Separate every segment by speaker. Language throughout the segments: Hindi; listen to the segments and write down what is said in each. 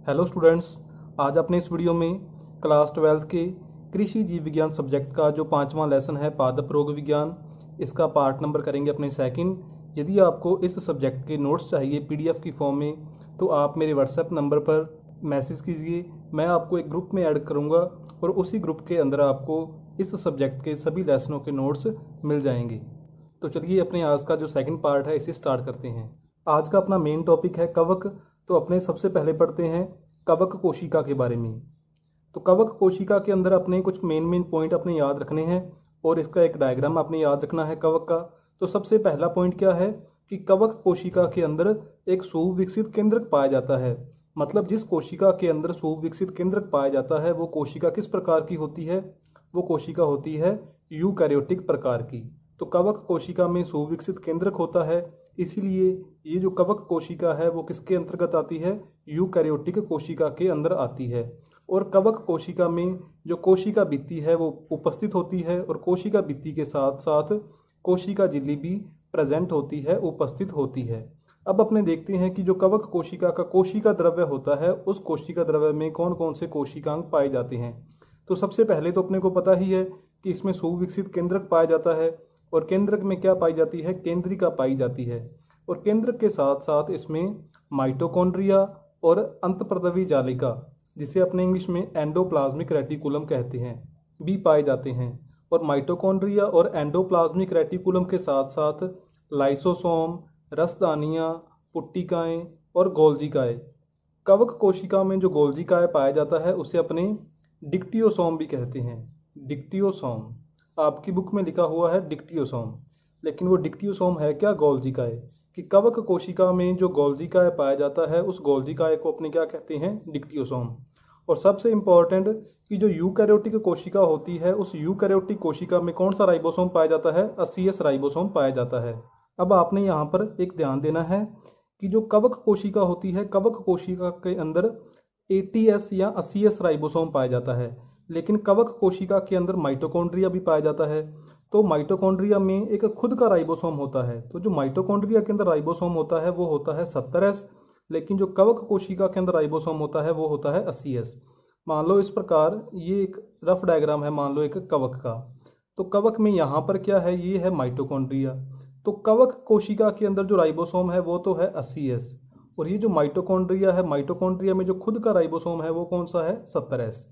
Speaker 1: हेलो स्टूडेंट्स, आज अपने इस वीडियो में क्लास 12 के कृषि जीव विज्ञान सब्जेक्ट का जो 5वां लेसन है पादप रोग विज्ञान, इसका पार्ट नंबर करेंगे अपने सेकंड। यदि आपको इस सब्जेक्ट के नोट्स चाहिए पीडीएफ की फॉर्म में तो आप मेरे व्हाट्सएप नंबर पर मैसेज कीजिए। मैं आपको एक ग्रुप में ऐड करूँगा और उसी ग्रुप के अंदर आपको इस सब्जेक्ट के सभी लेसनों के नोट्स मिल जाएंगे। तो चलिए अपने आज का जो सेकंड पार्ट है इसे स्टार्ट करते हैं। आज का अपना मेन टॉपिक है कवक। तो अपने सबसे पहले पढ़ते हैं कवक कोशिका के बारे में। तो कवक कोशिका के अंदर अपने कुछ मेन पॉइंट अपने याद रखने हैं और इसका एक डायग्राम आपने याद रखना है कवक का। तो सबसे पहला पॉइंट क्या है कि कवक कोशिका के अंदर एक सुविकसित केंद्रक पाया जाता है। मतलब जिस कोशिका के अंदर सुविकसित केंद्रक पाया जाता है वो कोशिका किस प्रकार की होती है? वो कोशिका होती है यूकैरियोटिक प्रकार की। तो कवक कोशिका में सुविकसित केंद्रक होता है, इसीलिए ये जो कवक कोशिका है वो किसके अंतर्गत आती है? यूकैरियोटिक कोशिका के अंदर आती है। और कवक कोशिका में जो कोशिका भित्ति है वो उपस्थित होती है और कोशिका भित्ति के साथ साथ कोशिका झिल्ली भी प्रेजेंट होती है, उपस्थित होती है। अब अपने देखते हैं कि जो कवक कोशिका का कोशिका द्रव्य होता है उस कोशिका द्रव्य में कौन कौन से कोशिकांग पाए जाते हैं। तो सबसे पहले तो अपने को पता ही है कि इसमें सुविकसित केंद्रक पाया जाता है और केंद्रक में क्या पाई जाती है? केंद्रिका पाई जाती है। और केंद्रक के साथ साथ इसमें माइटोकॉन्ड्रिया और अंतःप्रदवी जालिका, जिसे अपने इंग्लिश में एंडोप्लाज्मिक रेटिकुलम कहते हैं, भी पाए जाते हैं। और माइटोकॉन्ड्रिया और एंडोप्लाज्मिक रेटिकुलम के साथ साथ लाइसोसोम, रसदानियाँ, पुट्टिकाएँ और गोल्जिकाएँ। कवक कोशिका में जो गोल्जिकाएँ पाया जाता है उसे अपने डिक्टियोसोम भी कहते हैं। डिक्टियोसोम आपकी बुक में लिखा हुआ है डिक्टियोसोम, लेकिन वो डिक्टियोसोम है क्या? गोल्जिकाए। कि कवक कोशिका में जो गोल्जिकाए पाया जाता है उस गोल्जिकाए को अपने क्या कहते हैं? डिक्टियोसोम। और सबसे इम्पॉर्टेंट कि जो यूकैरियोटिक कोशिका होती है उस यूकैरियोटिक कोशिका में कौन सा राइबोसोम पाया जाता है? 80S राइबोसोम पाया जाता है। अब आपने यहाँ पर एक ध्यान देना है कि जो कवक कोशिका होती है, कवक कोशिका के अंदर 80S या 80S राइबोसोम पाया जाता है, लेकिन कवक कोशिका के अंदर माइटोकॉन्ड्रिया भी पाया जाता है। तो माइटोकॉन्ड्रिया में एक खुद का राइबोसोम होता है। तो जो माइटोकॉन्ड्रिया के अंदर राइबोसोम होता है वो होता है 70S, लेकिन जो कवक कोशिका के अंदर राइबोसोम होता है वो होता है 80S। मान लो इस प्रकार ये एक रफ डायग्राम है, मान लो एक कवक का। तो कवक में यहाँ पर क्या है? ये है माइटोकॉन्ड्रिया। तो कवक कोशिका के अंदर जो राइबोसोम है वो तो है 80S, और ये जो माइटोकॉन्ड्रिया है, माइटोकॉन्ड्रिया में जो खुद का राइबोसोम है वो कौन सा है? 70S।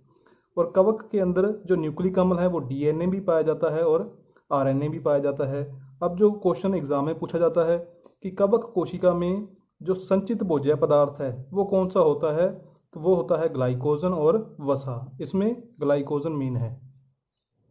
Speaker 1: और कवक के अंदर जो न्यूक्लिक अम्ल है वो डीएनए भी पाया जाता है और आरएनए भी पाया जाता है। अब जो क्वेश्चन एग्जाम में पूछा जाता है कि कवक कोशिका में जो संचित भोज्य पदार्थ है वो कौन सा होता है? तो वो होता है ग्लाइकोजन और वसा। इसमें ग्लाइकोजन मेन है।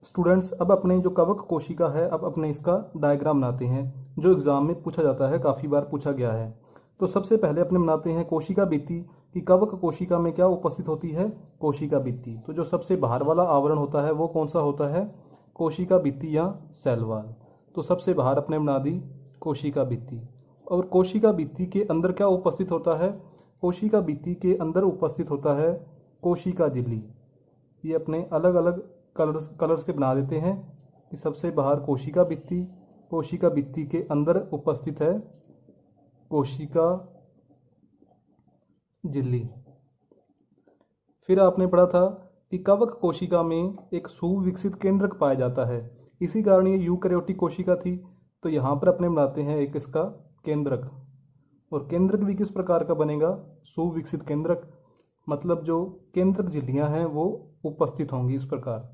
Speaker 1: स्टूडेंट्स, अब अपने जो कवक कोशिका है, अब अपने इसका डायग्राम बनाते हैं जो एग्जाम में पूछा जाता है, काफ़ी बार पूछा गया है। तो सबसे पहले अपने बनाते हैं कोशिका भित्ति कि कवक कोशिका में क्या उपस्थित होती है? कोशिका भित्ति। तो जो सबसे बाहर वाला आवरण होता है वो कौन सा होता है? कोशिका भित्ति या सेल वॉल। तो सबसे बाहर अपने बना दी कोशिका भित्ति। और कोशिका भित्ति के अंदर क्या उपस्थित होता है? कोशिका भित्ति के अंदर उपस्थित होता है कोशिका झिल्ली। ये अपने अलग अलग कलर से बना देते हैं कि सबसे बाहर कोशिका भित्ति, कोशिका भित्ति के अंदर उपस्थित है कोशिका झिल्ली। फिर आपने पढ़ा था कि कवक कोशिका में एक सुविकसित केंद्रक पाया जाता है, इसी कारण ये यूकैरियोटिक कोशिका थी। तो यहाँ पर अपने बनाते हैं एक इसका केंद्रक, और केंद्रक भी किस प्रकार का बनेगा? सुविकसित केंद्रक। मतलब जो केंद्रक झिल्लियाँ हैं वो उपस्थित होंगी इस प्रकार।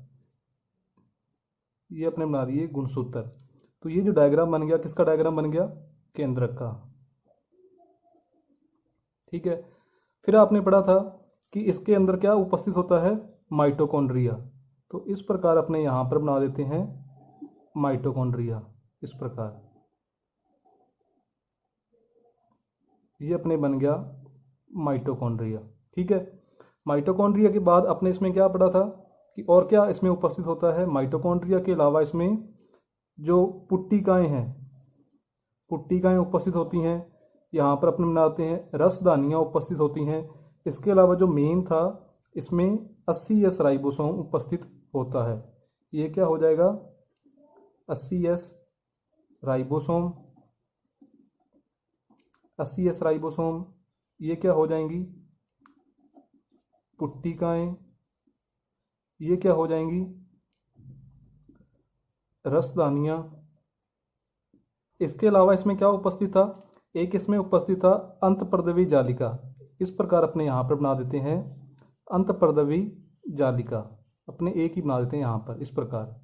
Speaker 1: ये अपने बना दिए गुणसूत्र। तो ये जो डायग्राम बन गया, किसका डायग्राम बन गया? केंद्रक का। ठीक है। फिर आपने पढ़ा था कि इसके अंदर क्या उपस्थित होता है? माइटोकॉन्ड्रिया। तो इस प्रकार अपने यहाँ पर बना देते हैं माइटोकॉन्ड्रिया इस प्रकार। ये अपने बन गया माइटोकॉन्ड्रिया। ठीक है। माइटोकॉन्ड्रिया के बाद अपने इसमें क्या पढ़ा था कि और क्या इसमें उपस्थित होता है? माइटोकॉन्ड्रिया के अलावा इसमें जो पुट्टिकाएँ हैं, पुट्टिकाएँ उपस्थित होती हैं। यहाँ पर अपने बनाते हैं रसदानियाँ उपस्थित होती हैं। इसके अलावा जो मेन था इसमें 80S राइबोसोम उपस्थित होता है। ये क्या हो जाएगा? 80S ribosome. 80S राइबोसोम ये क्या हो जाएंगी? पुट्टिकाएं, ये क्या हो जाएंगी, रसदानियां। इसके अलावा इसमें क्या उपस्थित था, एक इसमें उपस्थित था अंतःपर्दवी जालिका। इस प्रकार अपने यहाँ पर बना देते हैं अंतःपर्दवी जालिका, अपने एक ही बना देते हैं यहाँ पर इस प्रकार,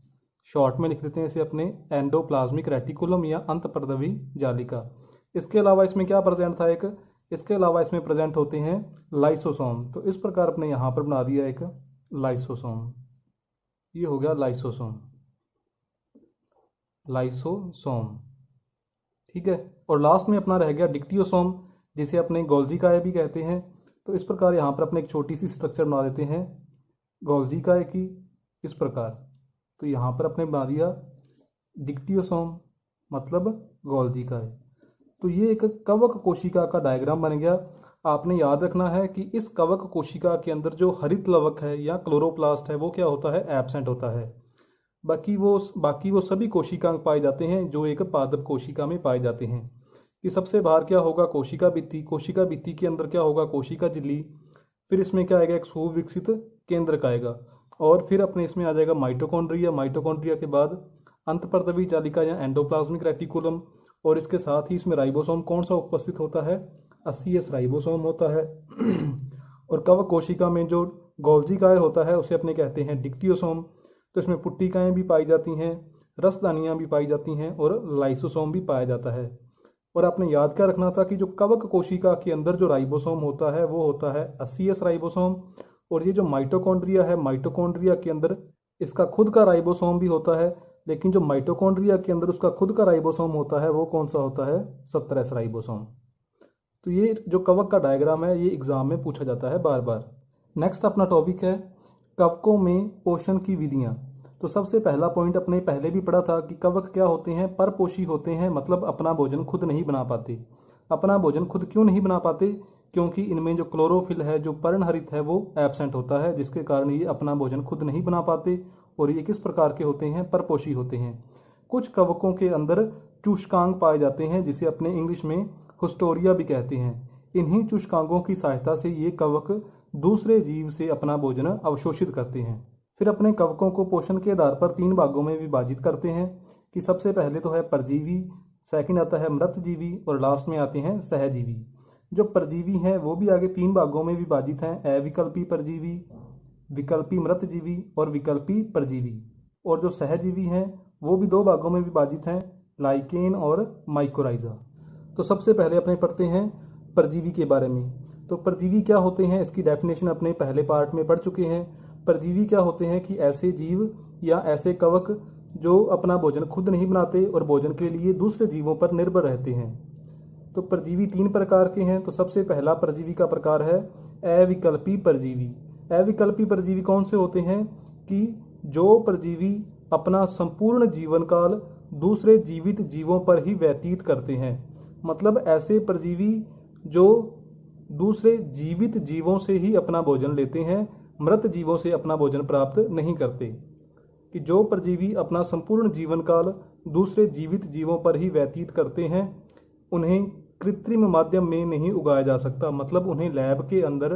Speaker 1: शॉर्ट में लिख देते हैं इसे अपने एंडोप्लाज्मिक रेटिकुलम या अंतःपर्दवी जालिका। इसके अलावा इसमें क्या प्रेजेंट था, एक इसके अलावा इसमें प्रेजेंट होते हैं लाइसोसोम। तो इस प्रकार अपने यहाँ पर बना दिया एक लाइसोसोम, ये हो गया लाइसोसोम, लाइसोसोम, ठीक है। और लास्ट में अपना रह गया डिक्टियोसोम, जिसे अपने गोल्जी काय भी कहते हैं। तो इस प्रकार यहाँ पर अपने एक छोटी सी स्ट्रक्चर बना देते हैं गोल्जी काय की, इस प्रकार। तो यहाँ पर अपने बना दिया डिक्टियोसोम मतलब गोल्जी काय। तो ये एक कवक कोशिका का डायग्राम बन गया। आपने याद रखना है कि इस कवक कोशिका के अंदर जो हरित लवक है या क्लोरोप्लास्ट है वो क्या होता है, एब्सेंट होता है। बाकी वो सभी कोशिका पाए जाते हैं जो एक पादप कोशिका में पाए जाते हैं। कि सबसे बाहर क्या होगा, कोशिका भित्ति, कोशिका भित्ति के अंदर क्या होगा, कोशिका झिल्ली, फिर इसमें क्या आएगा, एक सुविकसित केंद्रक आएगा, और फिर अपने इसमें आ जाएगा माइटोकॉन्ड्रिया। माइटोकॉन्ड्रिया के बाद अंतःपर्दवी जालिका या एंडोप्लाज्मिक रेटिकुलम, और इसके साथ ही इसमें राइबोसोम कौन सा उपस्थित होता है, 80S राइबोसोम होता है। और कवक कोशिका में जो गोल्जी काय होता है उसे अपने कहते हैं डिक्टियोसोम। तो इसमें पुट्टिकाएं भी पाई जाती हैं, रसदानियां भी पाई जाती हैं और लाइसोसोम भी पाया जाता है। और आपने याद क्या रखना था कि जो कवक कोशिका के अंदर जो राइबोसोम होता है वो होता है 80S राइबोसोम, और ये जो माइटोकॉन्ड्रिया है, माइटोकॉन्ड्रिया के अंदर इसका खुद का राइबोसोम भी होता है, लेकिन जो माइटोकॉन्ड्रिया के अंदर उसका खुद का राइबोसोम होता है वो कौन सा होता है, 70S राइबोसोम। तो ये जो कवक का डायग्राम है ये एग्जाम में पूछा जाता है बार बार। नेक्स्ट अपना टॉपिक है कवकों में पोषण की विधियां। तो सबसे पहला पॉइंट अपने पहले भी पढ़ा था कि कवक क्या होते हैं, परपोषी होते हैं, मतलब अपना भोजन खुद नहीं बना पाते। अपना भोजन खुद क्यों नहीं बना पाते, क्योंकि इनमें जो क्लोरोफिल है, जो पर्णहरित है, वो एब्सेंट होता है, जिसके कारण ये अपना भोजन खुद नहीं बना पाते। और ये किस प्रकार के होते हैं, परपोषी होते हैं। कुछ कवकों के अंदर चूषकांग पाए जाते हैं, जिसे अपने इंग्लिश में हुस्टोरिया भी कहते हैं। इन्हीं चूषकांगों की सहायता से ये कवक दूसरे जीव से अपना भोजन अवशोषित करते हैं। फिर अपने कवकों को पोषण के आधार पर 3 भागों में विभाजित करते हैं कि सबसे पहले तो है परजीवी, सेकंड आता है मृतजीवी, और लास्ट में आते हैं सहजीवी। जो परजीवी हैं वो भी आगे 3 भागों में विभाजित हैं, अविकल्पी परजीवी, विकल्पी मृतजीवी और विकल्पी परजीवी। और जो सहजीवी हैं वो भी 2 भागों में विभाजित हैं, लाइकेन और माइकोराइजा। तो सबसे पहले अपने पढ़ते हैं परजीवी के बारे में। तो परजीवी क्या होते हैं, इसकी डेफिनेशन अपने पहले पार्ट में पढ़ चुके हैं। परजीवी क्या होते हैं कि ऐसे जीव या ऐसे कवक जो अपना भोजन खुद नहीं बनाते और भोजन के लिए दूसरे जीवों पर निर्भर रहते हैं। तो परजीवी 3 प्रकार के हैं। तो सबसे पहला परजीवी का प्रकार है अविकल्पी परजीवी। अविकल्पी परजीवी कौन से होते हैं कि जो परजीवी अपना संपूर्ण जीवन काल दूसरे जीवित जीवों पर ही व्यतीत करते हैं। मतलब ऐसे परजीवी जो दूसरे जीवित जीवों से ही अपना भोजन लेते हैं, मृत जीवों से अपना भोजन प्राप्त नहीं करते। कि जो परजीवी अपना संपूर्ण जीवन काल दूसरे जीवित जीवों पर ही व्यतीत करते हैं, उन्हें कृत्रिम माध्यम में नहीं उगाया जा सकता। मतलब उन्हें लैब के अंदर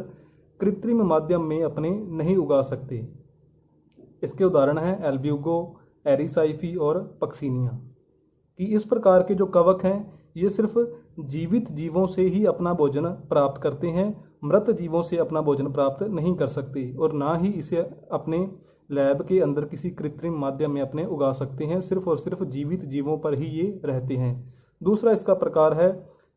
Speaker 1: कृत्रिम माध्यम में अपने नहीं उगा सकते। इसके उदाहरण हैं एल्ब्यूगो, एरिसाइफी और पक्सिनिया। कि इस प्रकार के जो कवक हैं ये सिर्फ जीवित जीवों से ही अपना भोजन प्राप्त करते हैं, मृत जीवों से अपना भोजन प्राप्त नहीं कर सकते, और ना ही इसे अपने लैब के अंदर किसी कृत्रिम माध्यम में अपने उगा सकते हैं। सिर्फ और सिर्फ जीवित जीवों पर ही ये रहते हैं। दूसरा इसका प्रकार है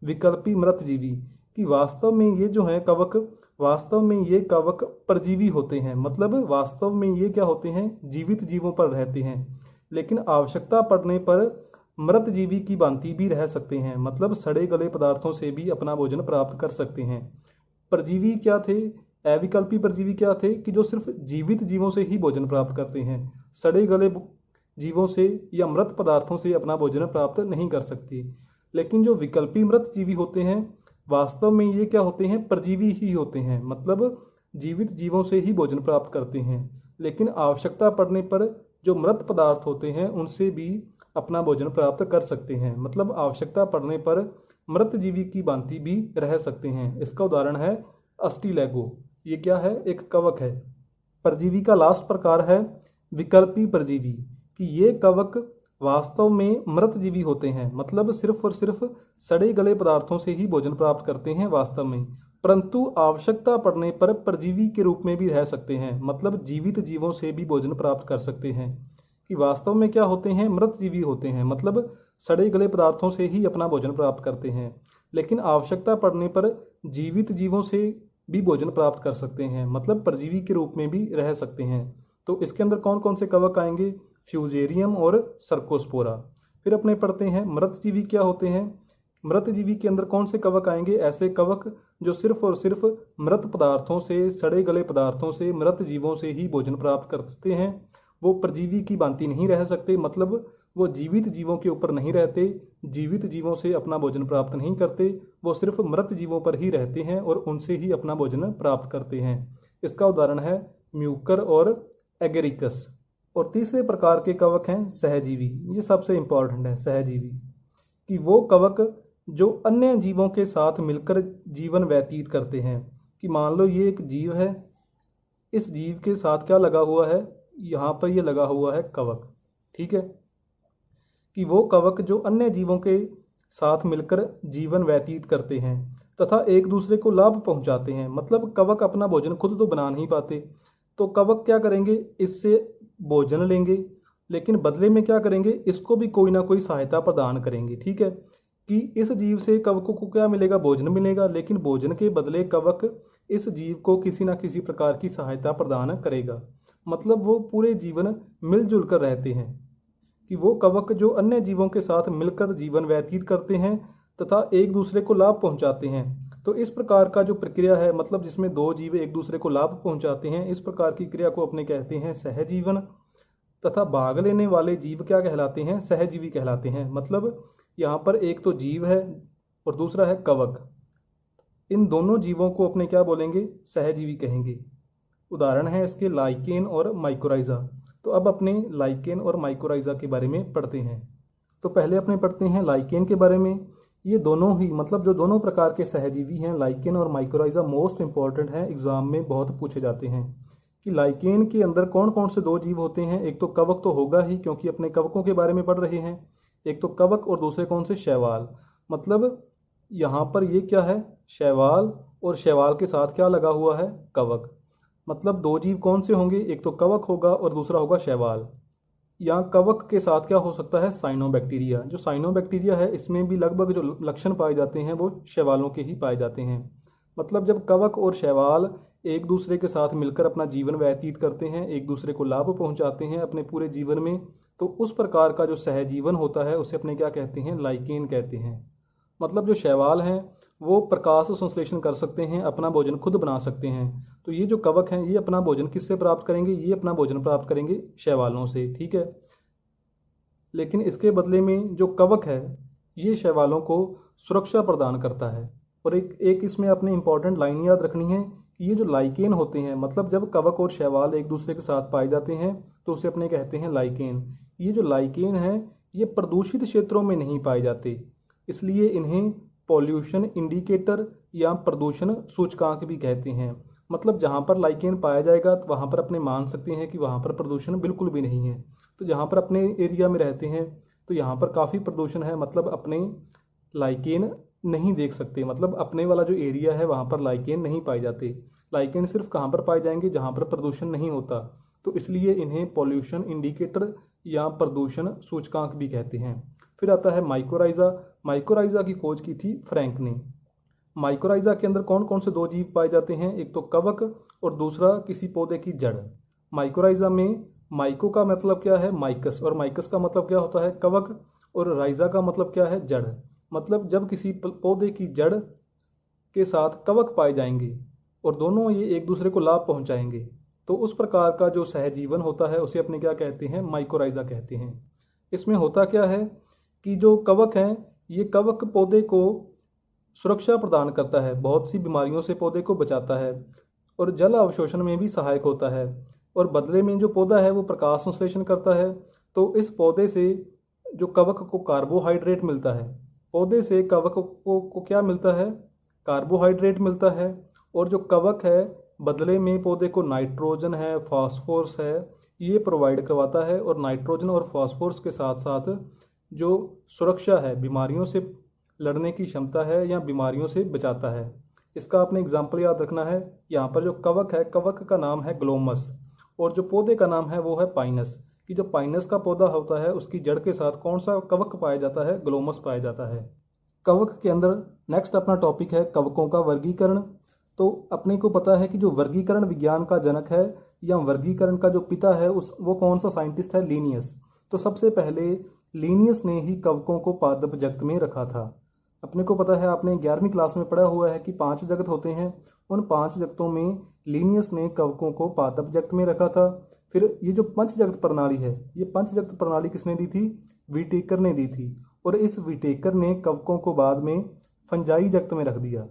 Speaker 1: विकल्पी मृतजीवी। कि वास्तव में ये जो है कवक, वास्तव में ये कवक परजीवी होते हैं। मतलब वास्तव में ये क्या होते हैं, जीवित जीवों पर रहते हैं, लेकिन आवश्यकता पड़ने पर मृतजीवी की भांति भी रह सकते हैं। मतलब सड़े गले पदार्थों से भी अपना भोजन प्राप्त कर सकते हैं। परजीवी क्या थे, अविकल्पी परजीवी क्या थे कि जो सिर्फ जीवित जीवों से ही भोजन प्राप्त करते हैं, सड़े गले जीवों से या मृत पदार्थों से अपना भोजन प्राप्त नहीं कर सकते। लेकिन जो विकल्पी मृतजीवी होते हैं, वास्तव में ये क्या होते हैं, परजीवी ही होते हैं। मतलब जीवित जीवों से ही भोजन प्राप्त करते हैं, लेकिन आवश्यकता पड़ने पर जो मृत पदार्थ होते हैं उनसे भी अपना भोजन प्राप्त कर सकते हैं। मतलब आवश्यकता पड़ने पर मृतजीवी की भांति भी रह सकते हैं। इसका उदाहरण है अस्टिलैगो। ये क्या है, एक कवक है। परजीवी का लास्ट प्रकार है विकल्पी परजीवी, कि ये कवक वास्तव में मृतजीवी होते हैं, मतलब सिर्फ और सिर्फ सड़े गले पदार्थों से ही भोजन प्राप्त करते हैं वास्तव में, परंतु आवश्यकता पड़ने पर परजीवी के रूप में भी रह सकते हैं, मतलब जीवित जीवों से भी भोजन प्राप्त कर सकते हैं। कि वास्तव में क्या होते हैं, मृतजीवी होते हैं, मतलब सड़े गले पदार्थों से ही अपना भोजन प्राप्त करते हैं, लेकिन आवश्यकता पड़ने पर जीवित जीवों से भी भोजन प्राप्त कर सकते हैं, मतलब परजीवी के रूप में भी रह सकते हैं। तो इसके अंदर कौन कौन से कवक आएंगे, फ्यूजेरियम और सर्कोस्पोरा। फिर अपने पढ़ते हैं मृतजीवी क्या होते हैं। मृतजीवी के अंदर कौन से कवक आएंगे, ऐसे कवक जो सिर्फ और सिर्फ मृत पदार्थों से, सड़े गले पदार्थों से, मृत जीवों से ही भोजन प्राप्त करते हैं। वो परजीवी की भांति नहीं रह सकते, मतलब वो जीवित जीवों के ऊपर नहीं रहते, जीवित जीवों से अपना भोजन प्राप्त नहीं करते, वो सिर्फ मृत जीवों पर ही रहते हैं और उनसे ही अपना भोजन प्राप्त करते हैं। इसका उदाहरण है म्यूकर और एगेरिकस। और तीसरे प्रकार के कवक हैं सहजीवी। ये सबसे इंपॉर्टेंट है सहजीवी, कि वो कवक जो अन्य जीवों के साथ मिलकर जीवन व्यतीत करते हैं। कि मान लो ये एक जीव है, इस जीव के साथ क्या लगा हुआ है, यहाँ पर ये लगा हुआ है कवक, ठीक है। कि वो कवक जो अन्य जीवों के साथ मिलकर जीवन व्यतीत करते हैं तथा एक दूसरे को लाभ पहुंचाते हैं, मतलब कवक अपना भोजन खुद तो बना नहीं पाते, तो कवक क्या करेंगे, इससे भोजन लेंगे, लेकिन बदले में क्या करेंगे, इसको भी कोई ना कोई सहायता प्रदान करेंगे, ठीक है। कि इस जीव से कवक को क्या मिलेगा, भोजन मिलेगा, लेकिन भोजन के बदले कवक इस जीव को किसी ना किसी प्रकार की सहायता प्रदान करेगा, मतलब वो पूरे जीवन मिलजुल कर रहते हैं। कि वो कवक जो अन्य जीवों के साथ मिलकर जीवन व्यतीत करते हैं तथा एक दूसरे को लाभ पहुंचाते हैं। तो इस प्रकार का जो प्रक्रिया है, मतलब जिसमें दो जीव एक दूसरे को लाभ पहुंचाते हैं, इस प्रकार की क्रिया को अपने कहते हैं सहजीवन। तथा भाग लेने वाले जीव क्या कहलाते हैं, सहजीवी कहलाते हैं। मतलब यहाँ पर एक तो जीव है और दूसरा है कवक, इन दोनों जीवों को अपने क्या बोलेंगे, सहजीवी कहेंगे। उदाहरण है इसके लाइकेन और माइकोराइजा। तो अब अपने लाइकेन और माइकोराइजा के बारे में पढ़ते हैं। तो पहले अपने पढ़ते हैं लाइकेन के बारे में। ये दोनों ही, मतलब जो दोनों प्रकार के सहजीवी हैं, लाइकेन और माइकोराइजा, मोस्ट इंपॉर्टेंट हैं, एग्जाम में बहुत पूछे जाते हैं। कि लाइकेन के अंदर कौन कौन से दो जीव होते हैं, एक तो कवक तो होगा ही, क्योंकि अपने कवकों के बारे में पढ़ रहे हैं, एक तो कवक और दूसरे कौन से, शैवाल। मतलब यहाँ पर ये क्या है, शैवाल, और शैवाल के साथ क्या लगा हुआ है, कवक। मतलब दो जीव कौन से होंगे, एक तो कवक होगा और दूसरा होगा शैवाल। यहाँ कवक के साथ क्या हो सकता है, साइनोबैक्टीरिया। जो साइनोबैक्टीरिया है इसमें भी लगभग जो लक्षण पाए जाते हैं वो शैवालों के ही पाए जाते हैं। मतलब जब कवक और शैवाल एक दूसरे के साथ मिलकर अपना जीवन व्यतीत करते हैं, एक दूसरे को लाभ पहुंचाते हैं अपने पूरे जीवन में, तो उस प्रकार का जो सहजीवन होता है उसे अपने क्या कहते हैं, लाइकेन कहते हैं। मतलब जो शैवाल हैं वो प्रकाश संश्लेषण कर सकते हैं, अपना भोजन खुद बना सकते हैं। तो ये जो कवक हैं ये अपना भोजन किससे प्राप्त करेंगे, ये अपना भोजन प्राप्त करेंगे शैवालों से, ठीक है। लेकिन इसके बदले में जो कवक है ये शैवालों को सुरक्षा प्रदान करता है। और एक इसमें अपने इंपॉर्टेंट लाइन याद रखनी है कि ये जो लाइकेन होते हैं, मतलब जब कवक और शैवाल एक दूसरे के साथ पाए जाते हैं तो उसे अपने कहते हैं लाइकेन। ये जो लाइकेन है ये प्रदूषित क्षेत्रों में नहीं पाए जाते, इसलिए इन्हें पॉल्यूशन इंडिकेटर या प्रदूषण सूचकांक भी कहते हैं। मतलब जहाँ पर लाइकेन पाया जाएगा तो वहाँ पर अपने मान सकते हैं कि वहाँ पर प्रदूषण बिल्कुल भी नहीं है। तो जहाँ पर अपने एरिया में रहते हैं तो यहाँ पर काफ़ी प्रदूषण है, मतलब अपने लाइकेन नहीं देख सकते, मतलब अपने वाला जो एरिया है वहाँ पर लाइकेन नहीं पाए जाते। लाइकेन सिर्फ कहाँ पर पाए जाएंगे, जहाँ पर प्रदूषण नहीं होता, तो इसलिए इन्हें पॉल्यूशन इंडिकेटर या प्रदूषण सूचकांक भी कहते हैं। फिर आता है माइकोराइजा। माइकोराइजा की खोज की थी फ्रैंक ने। माइकोराइजा के अंदर कौन कौन से दो जीव पाए जाते हैं, एक तो कवक और दूसरा किसी पौधे की जड़। माइकोराइजा में माइको का मतलब क्या है, माइकस, और माइकस का मतलब क्या होता है, कवक, और राइजा का मतलब क्या है, जड़। मतलब जब किसी पौधे की जड़ के साथ कवक पाए जाएंगे और दोनों ये एक दूसरे को लाभ पहुंचाएंगे, तो उस प्रकार का जो सहजीवन होता है उसे अपने क्या कहते हैं, माइकोराइजा कहते हैं। इसमें होता क्या है कि जो कवक हैं ये कवक पौधे को सुरक्षा प्रदान करता है, बहुत सी बीमारियों से पौधे को बचाता है, और जल अवशोषण में भी सहायक होता है। और बदले में जो पौधा है वो प्रकाश संश्लेषण करता है, तो इस पौधे से जो कवक को कार्बोहाइड्रेट मिलता है, पौधे से कवक को क्या मिलता है, कार्बोहाइड्रेट मिलता है। और जो कवक है बदले में पौधे को नाइट्रोजन है, फास्फोरस है, ये प्रोवाइड करवाता है। और नाइट्रोजन और फास्फोरस के साथ साथ जो सुरक्षा है, बीमारियों से लड़ने की क्षमता है या बीमारियों से बचाता है। इसका आपने एग्जाम्पल याद रखना है। यहाँ पर जो कवक है, कवक का नाम है ग्लोमस, और जो पौधे का नाम है वो है पाइनस। कि जो पाइनस का पौधा होता है उसकी जड़ के साथ कौन सा कवक पाया जाता है? ग्लोमस पाया जाता है। कवक के अंदर नेक्स्ट अपना टॉपिक है कवकों का वर्गीकरण। तो अपने को पता है कि जो वर्गीकरण विज्ञान का जनक है या वर्गीकरण का जो पिता है वो कौन सा साइंटिस्ट है? लीनियस। तो सबसे पहले लीनियस ने ही कवकों को पादप जगत में रखा था। अपने को पता है, आपने 11वीं क्लास में पढ़ा हुआ है कि 5 जगत होते हैं। उन 5 जगतों में लीनियस ने कवकों को पादप जगत में रखा था। फिर ये जो पंच जगत प्रणाली है, ये पंच जगत प्रणाली किसने दी थी? व्हिटेकर ने दी थी। और इस व्हिटेकर ने कवकों को बाद में फंजाई जगत में रख दिया।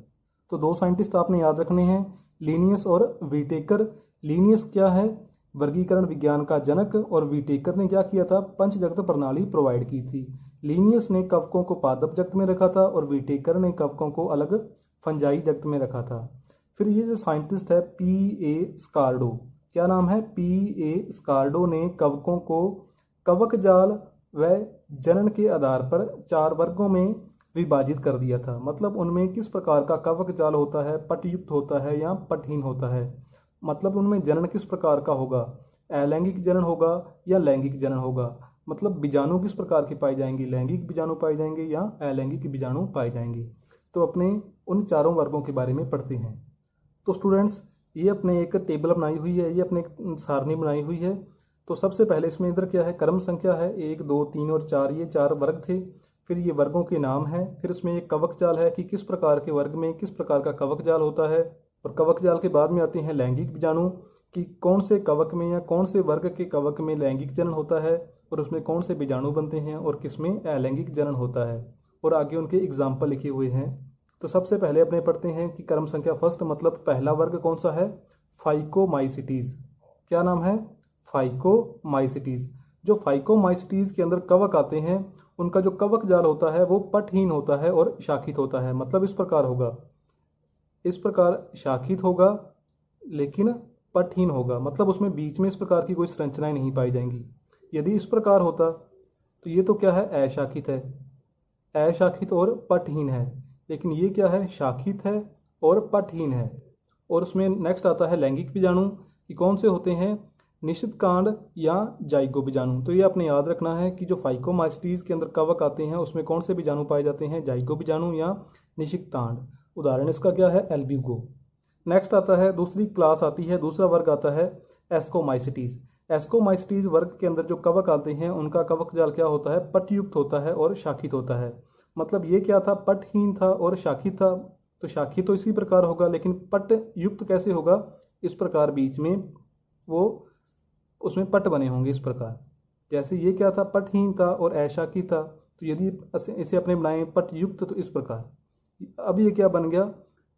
Speaker 1: तो 2 साइंटिस्ट आपने याद रखने हैं, लीनियस और व्हिटेकर। लीनियस क्या है? वर्गीकरण विज्ञान का जनक। और व्हिटेकर ने क्या किया था? पंच जगत प्रणाली प्रोवाइड की थी। लीनियस ने कवकों को पादप जगत में रखा था और व्हिटेकर ने कवकों को अलग फंजाई जगत में रखा था। फिर ये जो साइंटिस्ट है P.A. स्कार्डो, क्या नाम है? P.A. स्कार्डो ने कवकों को कवक जाल व जनन के आधार पर 4 वर्गों में विभाजित कर दिया था। मतलब उनमें किस प्रकार का कवक जाल होता है? पटयुक्त होता है या पटहीन होता है। मतलब उनमें जनन किस प्रकार का होगा? अलैंगिक जनन होगा या लैंगिक जनन होगा। मतलब बीजाणु किस प्रकार के पाए जाएंगे? लैंगिक बीजाणु पाए जाएंगे या अलैंगिक बीजाणु पाए जाएंगे। तो अपने उन चारों वर्गों के बारे में पढ़ते हैं। तो स्टूडेंट्स, ये अपने एक टेबल बनाई हुई है, ये अपने एक सारणी बनाई हुई है। तो सबसे पहले इसमें इधर क्या है? क्रम संख्या है 1, 2, 3 और 4, ये 4 वर्ग थे। फिर ये वर्गों के नाम हैं। फिर इसमें एक कवक जाल है कि किस प्रकार के वर्ग में किस प्रकार का कवक जाल होता है। और कवक जाल के बाद में आते हैं लैंगिक बीजाणु, कि कौन से कवक में या कौन से वर्ग के कवक में लैंगिक जनन होता है और उसमें कौन से बीजाणु बनते हैं और किसमें अलैंगिक जनन होता है। और आगे उनके एग्जाम्पल लिखे हुए हैं। तो सबसे पहले अपने पढ़ते हैं कि क्रम संख्या फर्स्ट, मतलब पहला वर्ग कौन सा है? फाइकोमाइसिटीज। क्या नाम है? फाइकोमाइसिटीज। जो फाइकोमाइसिटीज के अंदर कवक आते हैं, उनका जो कवक जाल होता है वो पटहीन होता है और शाखित होता है। मतलब इस प्रकार होगा, इस प्रकार शाखित होगा लेकिन पटहीन होगा। मतलब उसमें बीच में इस प्रकार की कोई संरचनाएं नहीं पाई जाएंगी। यदि इस प्रकार होता तो ये तो क्या है? अशाखित है, अशाखित और पटहीन है। लेकिन ये क्या है? शाखित है और पटहीन है। और उसमें नेक्स्ट आता है लैंगिक बीजाणु, कि कौन से होते हैं? निषिद्ध कांड या जाइगो बीजाणु। तो ये आपने याद रखना है कि जो फाइकोमाइसिटीज के अंदर कवक आते हैं उसमें कौन से बीजाणु पाए जाते हैं? जाइगो बीजाणु या निषिद्ध कांड। उदाहरण इसका क्या है? एल्ब्यूगो। नेक्स्ट आता है, दूसरी क्लास आती है, दूसरा वर्ग आता है एस्कोमाइसिटीज। एस्कोमाइसिटीज वर्ग के अंदर जो कवक आते हैं उनका कवक जाल क्या होता है? पटयुक्त होता है और शाखित होता है। मतलब ये क्या था? पटहीन था और शाखित था। तो शाखित तो इसी प्रकार होगा, लेकिन पटयुक्त कैसे होगा? इस प्रकार बीच में वो उसमें पट बने होंगे इस प्रकार। जैसे ये क्या था? पटहीन था और अशाखित था। तो यदि इसे अपने बनाएं पटयुक्त तो इस प्रकार। अब ये क्या बन गया?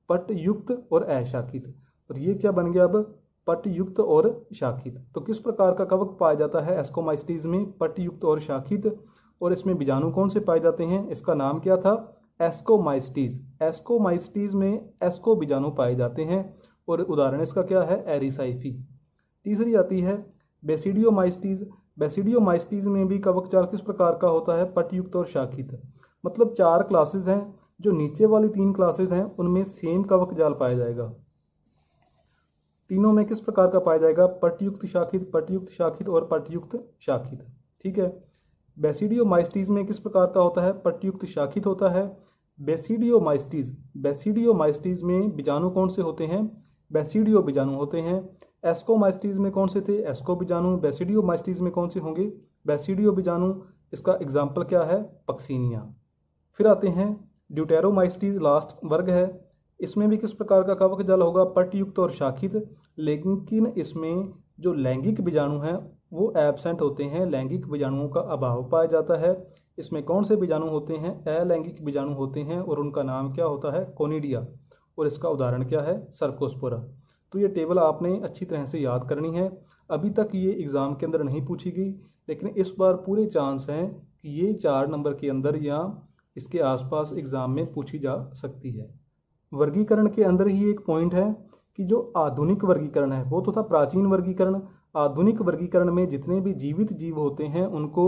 Speaker 1: पटयुक्त और अशाखित। और ये क्या बन गया? अब पटयुक्त और शाखित। तो किस प्रकार का कवक पाया जाता है एस्कोमाइसिटीज में? पटयुक्त और शाखित। और इसमें बीजाणु कौन से पाए जाते हैं? इसका नाम क्या था? एस्कोमाइसिटीज। एस्कोमाइसिटीज में एस्को बीजाणु पाए जाते हैं। और उदाहरण इसका क्या है? एरिसाइफी। तीसरी आती है बेसिडियोमाइसिटीज। बेसिडियोमाइसिटीज में भी कवक जाल किस प्रकार का होता है? पटयुक्त और शाखित। मतलब 4 क्लासेस हैं। जो नीचे वाली 3 क्लासेस हैं उनमें सेम कवक जाल पाया जाएगा। तीनों में किस प्रकार का पाया जाएगा? पटयुक्त शाखित, पटयुक्त शाखित और पटयुक्त शाखित। ठीक है। बेसिडियोमाइसिटीज में किस प्रकार का होता है? पटयुक्त शाखित होता है। बेसिडियोमाइसिटीज में बीजाणु कौन से होते हैं? बेसिडियो बीजाणु होते हैं। एस्कोमाइसिटीज में कौन से थे? एस्को बीजाणु। बेसिडियोमाइसिटीज में कौन से होंगे? बेसिडियो बीजाणु। इसका एग्जाम्पल क्या है? पक्सीनिया। फिर आते हैं ड्यूटेरोमाइसिटीज, लास्ट वर्ग है। इसमें भी किस प्रकार का कवक जाल होगा? पटयुक्त और शाखित। लेकिन इसमें जो लैंगिक बीजाणु हैं वो एब्सेंट होते हैं, लैंगिक बीजाणुओं का अभाव पाया जाता है। इसमें कौन से बीजाणु होते हैं? अलैंगिक बीजाणु होते हैं और उनका नाम क्या होता है? कोनिडिया। और इसका उदाहरण क्या है? सर्कोस्पोरा। तो ये टेबल आपने अच्छी तरह से याद करनी है। अभी तक ये एग्ज़ाम के अंदर नहीं पूछी गई, लेकिन इस बार पूरे चांस हैं कि ये 4 नंबर के अंदर या इसके आसपास एग्ज़ाम में पूछी जा सकती है। वर्गीकरण के अंदर ही एक पॉइंट है कि जो आधुनिक वर्गीकरण है वो तो था प्राचीन वर्गीकरण। आधुनिक वर्गीकरण में जितने भी जीवित जीव होते हैं उनको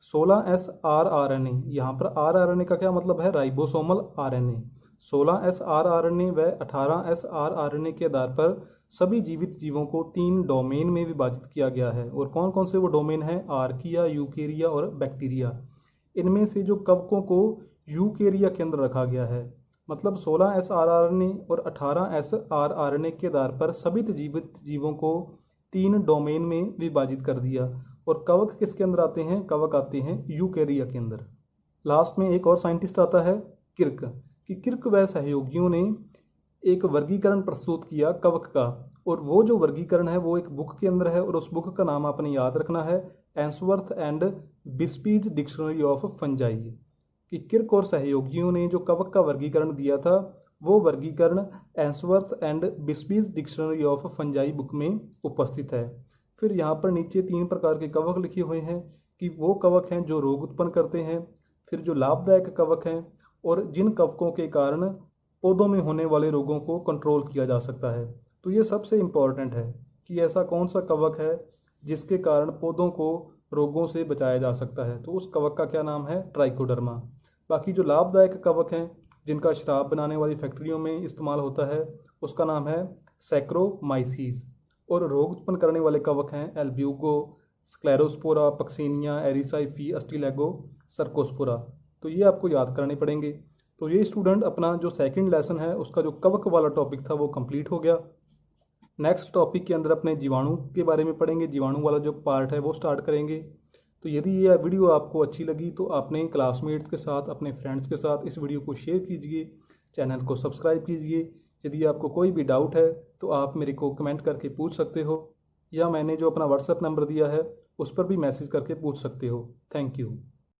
Speaker 1: 16S rRNA, यहाँ पर rRNA का क्या मतलब है, राइबोसोमल RNA, 16S rRNA व 18S rRNA के आधार पर सभी जीवित जीवों को 3 डोमेन में विभाजित किया गया है। और कौन कौन से वो डोमेन हैं, आर्किया, यूकेरिया और बैक्टीरिया। इनमें से जो कवकों को यूकेरिया के अंदर रखा गया है, मतलब 16S rRNA और 18S rRNA के आधार पर सभी जीवित जीवों को 3 डोमेन में विभाजित कर दिया। और कवक किसके अंदर आते हैं, कवक आते हैं यूकेरिया के अंदर। लास्ट में एक और साइंटिस्ट आता है किर्क, कि किर्क व सहयोगियों ने एक वर्गीकरण प्रस्तुत किया कवक का। और वो जो वर्गीकरण है वो एक बुक के अंदर है, और उस बुक का नाम आपने याद रखना है, Ainsworth and Bisby's dictionary of fungi. कि किर्क और सहयोगियों ने जो कवक का वर्गीकरण दिया था वो वर्गीकरण Ainsworth and Bisby's dictionary of fungi book में उपस्थित है। फिर यहाँ पर नीचे 3 प्रकार के कवक लिखे हुए हैं, कि वो कवक हैं जो रोग उत्पन्न करते हैं, फिर जो लाभदायक कवक हैं, और जिन कवकों के कारण पौधों में होने वाले रोगों को कंट्रोल किया जा सकता है। तो ये सबसे इम्पॉर्टेंट है कि ऐसा कौन सा कवक है जिसके कारण पौधों को रोगों से बचाया जा सकता है, तो उस कवक का क्या नाम है, ट्राइकोडर्मा। बाकी जो लाभदायक कवक हैं जिनका शराब बनाने वाली फैक्ट्रियों में इस्तेमाल होता है उसका नाम है सैक्रोमाइसीज। और रोग उत्पन्न करने वाले कवक हैं एल्ब्यूगो, स्क्लेरोस्पोरा, पक्सीनिया, एरिसाइफी, अस्टिलेगो, सर्कोस्पोरा। तो ये आपको याद करने पड़ेंगे। तो ये स्टूडेंट अपना जो सेकंड लेसन है उसका जो कवक वाला टॉपिक था वो कंप्लीट हो गया। नेक्स्ट टॉपिक के अंदर अपने जीवाणु के बारे में पढ़ेंगे, जीवाणु वाला जो पार्ट है वो स्टार्ट करेंगे। तो यदि ये वीडियो आपको अच्छी लगी तो अपने क्लासमेट्स के साथ, अपने फ्रेंड्स के साथ इस वीडियो को शेयर कीजिए, चैनल को सब्सक्राइब कीजिए। यदि आपको कोई भी डाउट है तो आप मेरे को कमेंट करके पूछ सकते हो, या मैंने जो अपना व्हाट्सएप नंबर दिया है उस पर भी मैसेज करके पूछ सकते हो। Thank you.